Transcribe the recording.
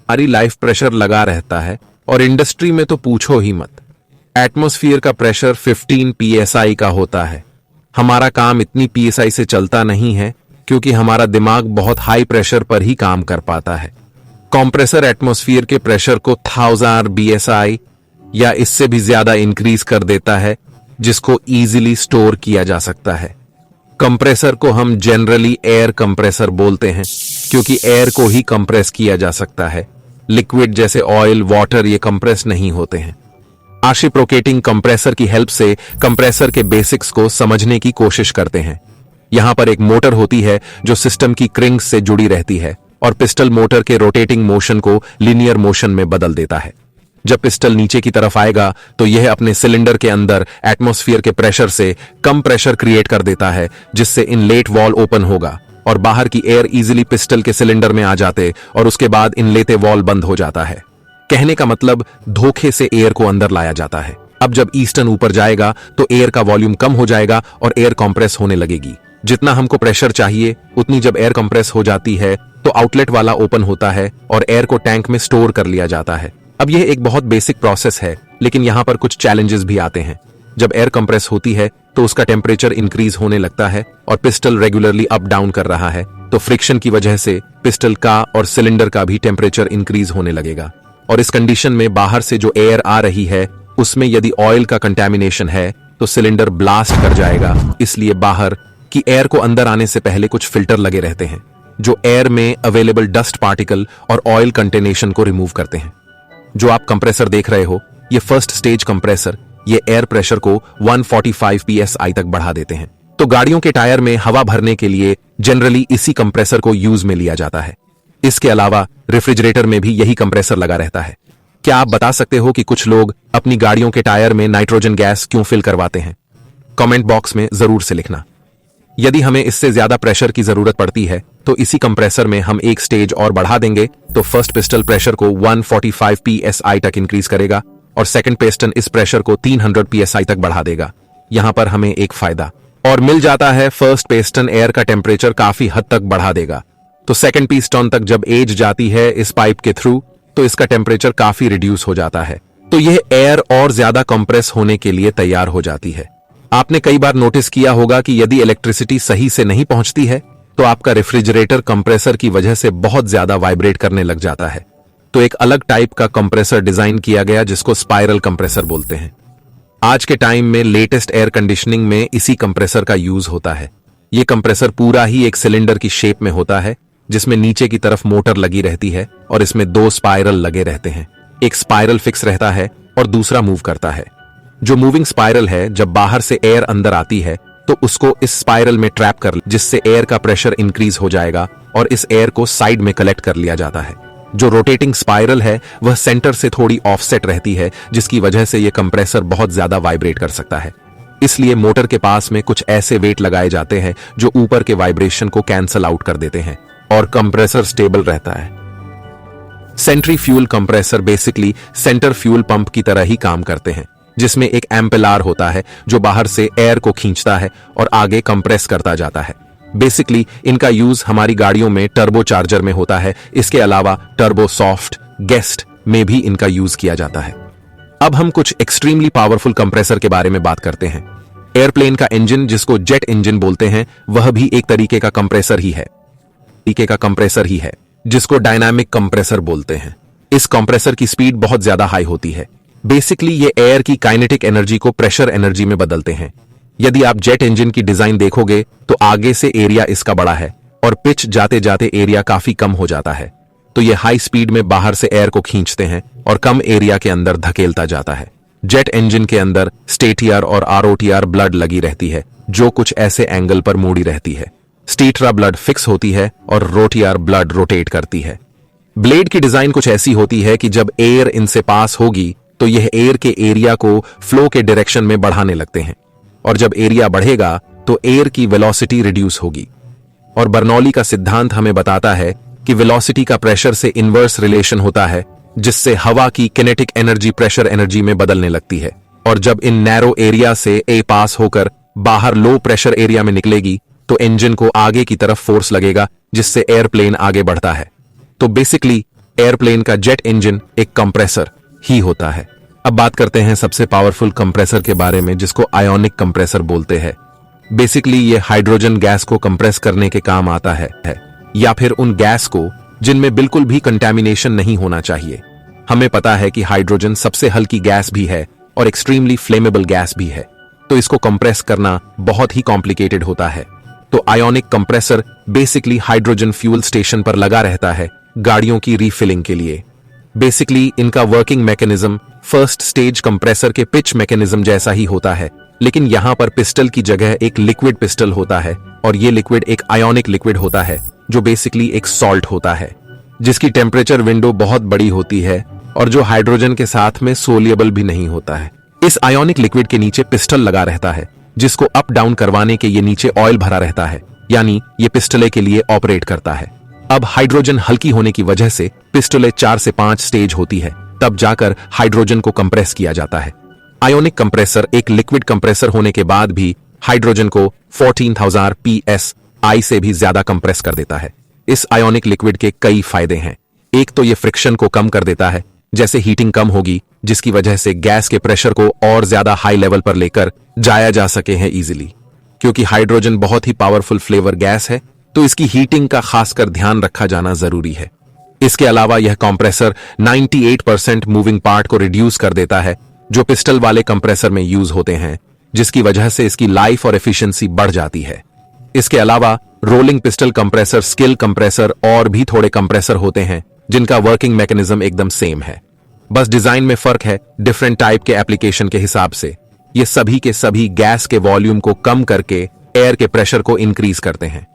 हमारी life pressure लगा रहता है और इंडस्ट्री में तो पूछो ही मत। एटमॉस्फेयर का प्रेशर 15 psi का होता है। हमारा काम इतनी psi से चलता नहीं है क्योंकि हमारा दिमाग बहुत हाई प्रेशर पर ही काम कर पाता है। कंप्रेसर एटमॉस्फेयर के प्रेशर को 1000 psi या इससे भी ज्यादा इंक्रीज कर देता है, जिसको इजीली स्टोर किया जा सकता है। कंप्रेसर को हम जनरली एयर कंप्रेसर बोलते हैं क्योंकि एयर को ही कंप्रेस किया जा सकता है। लिक्विड जैसे ऑयल, वाटर ये कंप्रेस नहीं होते हैं। रेसिप्रोकेटिंग कंप्रेसर की हेल्प से कंप्रेसर के बेसिक्स को समझने की कोशिश करते हैं। यहां पर एक मोटर होती है जो सिस्टम की क्रिंग्स से जुड़ी रहती है और पिस्टल मोटर के रोटेटिंग मोशन को लीनियर मोशन में बदल देता है। जब पिस्टल नीचे की तरफ आएगा तो यह अपने सिलेंडर के अंदर एटमॉस्फेयर के प्रेशर से कम प्रेशर क्रिएट कर देता है, जिससे इनलेट वॉल ओपन होगा और बाहर की एयर इजीली पिस्टल के सिलेंडर में आ जाते और उसके बाद इनलेते वॉल बंद हो जाता है। कहने का मतलब धोखे से एयर को अंदर लाया जाता है। अब जब ईस्टर्न ऊपर जाएगा तो एयर का वॉल्यूम कम हो जाएगा और एयर कंप्रेस होने लगेगी। जितना हमको प्रेशर चाहिए उतनी जब एयर कंप्रेस हो जाती है तो आउटलेट वाला ओपन होता है और एयर को टैंक में स्टोर कर लिया जाता है। अब यह एक बहुत बेसिक प्रोसेस है, लेकिन यहां पर कुछ चैलेंजेस भी आते हैं। जब एयर कंप्रेस होती है तो उसका टेम्परेचर इंक्रीज होने लगता है और पिस्टल रेगुलरली अप डाउन कर रहा है, तो फ्रिक्शन की वजह से पिस्टल का और सिलेंडर का भी टेम्परेचर इंक्रीज होने लगेगा। और इस कंडीशन में बाहर से जो एयर आ रही है उसमें यदि ऑयल का कंटेमिनेशन है तो सिलेंडर ब्लास्ट कर जाएगा। इसलिए बाहर की एयर को अंदर आने से पहले कुछ फिल्टर लगे रहते हैं जो एयर में अवेलेबल डस्ट पार्टिकल और ऑयल कंटेनेशन को रिमूव करते हैं। जो आप कंप्रेसर देख रहे हो, ये फर्स्ट स्टेज कंप्रेसर, ये एयर प्रेशर को 145 psi तक बढ़ा देते हैं। तो गाड़ियों के टायर में हवा भरने के लिए जनरली इसी कंप्रेसर को यूज में लिया जाता है। इसके अलावा रेफ्रिजरेटर में भी यही कंप्रेसर लगा रहता है। क्या आप बता सकते हो कि कुछ लोग अपनी गाड़ियों के टायर में नाइट्रोजन गैस क्यों फिल करवाते हैं? कमेंट बॉक्स में जरूर से लिखना। यदि हमें इससे ज्यादा प्रेशर की जरूरत पड़ती है तो इसी कंप्रेसर में हम एक स्टेज और बढ़ा देंगे, तो फर्स्ट पिस्टन प्रेशर को 145 psi तक इंक्रीज करेगा और सेकंड पिस्टन इस प्रेशर को 300 psi तक बढ़ा देगा। यहां पर हमें एक फायदा और मिल जाता है, फर्स्ट पिस्टन एयर का टेम्परेचर काफी हद तक बढ़ा देगा। तो सेकंड पिस्टन तक जब एज जाती है इस पाइप के थ्रू तो इसका टेम्परेचर काफी रिड्यूस हो जाता है, तो यह एयर और ज्यादा कंप्रेस होने के लिए तैयार हो जाती है। आपने कई बार नोटिस किया होगा कि यदि इलेक्ट्रिसिटी सही से नहीं पहुंचती है तो आपका रेफ्रिजरेटर कंप्रेसर की वजह से बहुत ज्यादा वाइब्रेट करने लग जाता है। तो एक अलग टाइप का कंप्रेसर डिजाइन किया गया जिसको स्पाइरल कंप्रेसर बोलते हैं। आज के टाइम में लेटेस्ट एयर कंडीशनिंग में इसी कंप्रेसर का यूज होता है। यह कंप्रेसर पूरा ही एक सिलेंडर की शेप में होता है जिसमें नीचे की तरफ मोटर लगी रहती है और इसमें 2 स्पाइरल लगे रहते हैं। एक स्पाइरल फिक्स रहता है और दूसरा मूव करता है। जो मूविंग स्पाइरल है, जब बाहर से एयर अंदर आती है तो उसको इस स्पाइरल में ट्रैप कर, जिससे एयर का प्रेशर इंक्रीज हो जाएगा और इस एयर को साइड में कलेक्ट कर लिया जाता है। जो रोटेटिंग स्पाइरल है वह सेंटर से थोड़ी ऑफसेट रहती है, जिसकी वजह से यह कंप्रेसर बहुत ज्यादा वाइब्रेट कर सकता है। इसलिए मोटर के पास में कुछ ऐसे वेट लगाए जाते हैं जो ऊपर के वाइब्रेशन को कैंसल आउट कर देते हैं और कंप्रेसर स्टेबल रहता है। सेंट्रीफ्यूल compressor basically centre fuel pump की तरह ही काम करते हैं, जिसमें एक एम्पेलार होता है जो बाहर से एयर को खींचता है और आगे कंप्रेस करता जाता है। बेसिकली इनका यूज हमारी गाड़ियों में टर्बो चार्जर में होता है। इसके अलावा टर्बो सॉफ्ट, गेस्ट में भी इनका यूज किया जाता है। अब हम कुछ एक्सट्रीमली पावरफुल कंप्रेसर के बारे में बात करते हैं। एयरप्लेन का इंजन, जिसको जेट इंजन बोलते हैं, वह भी एक तरीके का कंप्रेसर ही है, जिसको डायनामिक कंप्रेसर बोलते हैं। इस कंप्रेसर की स्पीड बहुत ज्यादा हाई होती है। बेसिकली ये एयर की काइनेटिक एनर्जी को प्रेशर एनर्जी में बदलते हैं। यदि आप जेट इंजन की डिजाइन देखोगे तो आगे से एरिया इसका बड़ा है और पिच जाते जाते एरिया काफी कम हो जाता है। तो ये हाई स्पीड में बाहर से एयर को खींचते हैं और कम एरिया के अंदर धकेलता जाता है। जेट इंजन के अंदर स्टेटियर और आरओटीआर ब्लड लगी रहती है जो कुछ ऐसे एंगल पर मुड़ी रहती है। स्टेटरा ब्लड फिक्स होती है और रोटियार ब्लड रोटेट करती है। ब्लेड की डिजाइन कुछ ऐसी होती है कि जब एयर इनसे पास होगी तो यह एयर के एरिया को फ्लो के डायरेक्शन में बढ़ाने लगते हैं और जब एरिया बढ़ेगा तो एयर की वेलोसिटी रिड्यूस होगी। और बर्नौली का सिद्धांत हमें बताता है कि वेलोसिटी का प्रेशर से इनवर्स रिलेशन होता है, जिससे हवा की किनेटिक एनर्जी प्रेशर एनर्जी में बदलने लगती है। और जब इन नैरो एरिया से ए पास होकर बाहर लो प्रेशर एरिया में निकलेगी तो इंजन को आगे की तरफ फोर्स लगेगा, जिससे एयरप्लेन आगे बढ़ता है। तो बेसिकली एयरप्लेन का जेट इंजन एक कंप्रेसर ही होता है। अब बात करते हैं सबसे पावरफुल कंप्रेसर के बारे में, जिसको आयोनिक कंप्रेसर बोलते हैं। बेसिकली ये हाइड्रोजन गैस को कंप्रेस करने के काम आता है या फिर उन गैस को जिनमें बिल्कुल भी कंटैमिनेशन नहीं होना चाहिए। हमें पता है कि हाइड्रोजन सबसे हल्की गैस भी है और एक्सट्रीमली फ्लेमेबल गैस भी है, तो इसको कंप्रेस करना बहुत ही कॉम्प्लिकेटेड होता है। तो ionic compressor basically hydrogen fuel station पर लगा रहता है गाड़ियों की रीफिलिंग के लिए। बेसिकली इनका working mechanism first stage compressor के पिच मैकेनिज्म जैसा ही होता है, लेकिन यहां पर पिस्टल की जगह एक लिक्विड पिस्टल होता है और ये लिक्विड एक आयोनिक लिक्विड होता है जो बेसिकली एक सॉल्ट होता है, जिसकी टेम्परेचर विंडो बहुत बड़ी होती है और जो हाइड्रोजन के साथ में सोलिएबल भी नहीं होता है। इस आयोनिक लिक्विड के नीचे पिस्टल लगा रहता है, जिसको अप डाउन करवाने के ये नीचे ऑयल भरा रहता है, यानी ये पिस्टले के लिए ऑपरेट करता है। अब हाइड्रोजन हल्की होने की वजह से पिस्टले 4 से 5 स्टेज होती है, तब जाकर हाइड्रोजन को कंप्रेस किया जाता है। आयोनिक कंप्रेसर एक लिक्विड कंप्रेसर होने के बाद भी हाइड्रोजन को 14,000 psi से भी ज्यादा कंप्रेस कर देता है। इस आयोनिक लिक्विड के कई फायदे हैं। एक तो ये फ्रिक्शन को कम कर देता है, जैसे हीटिंग कम होगी, जिसकी वजह से गैस के प्रेशर को और ज्यादा हाई लेवल पर लेकर जाया जा सके हैं इजीली। क्योंकि हाइड्रोजन बहुत ही पावरफुल फ्लेवर गैस है, तो इसकी हीटिंग का खासकर ध्यान रखा जाना जरूरी है। इसके अलावा यह कंप्रेसर 98% मूविंग पार्ट को रिड्यूस कर देता है, जो पिस्टल वाले कंप्रेसर में यूज होते हैं, जिसकी वजह से इसकी लाइफ और एफिशिएंसी बढ़ जाती है। इसके अलावा rolling pistol compressor, skill compressor और भी थोड़े कंप्रेसर होते हैं जिनका वर्किंग मैकेनिज्म एकदम सेम है, बस डिजाइन में फर्क है डिफरेंट टाइप के एप्लीकेशन के हिसाब से। ये सभी के सभी गैस के वॉल्यूम को कम करके एयर के प्रेशर को इंक्रीज करते हैं।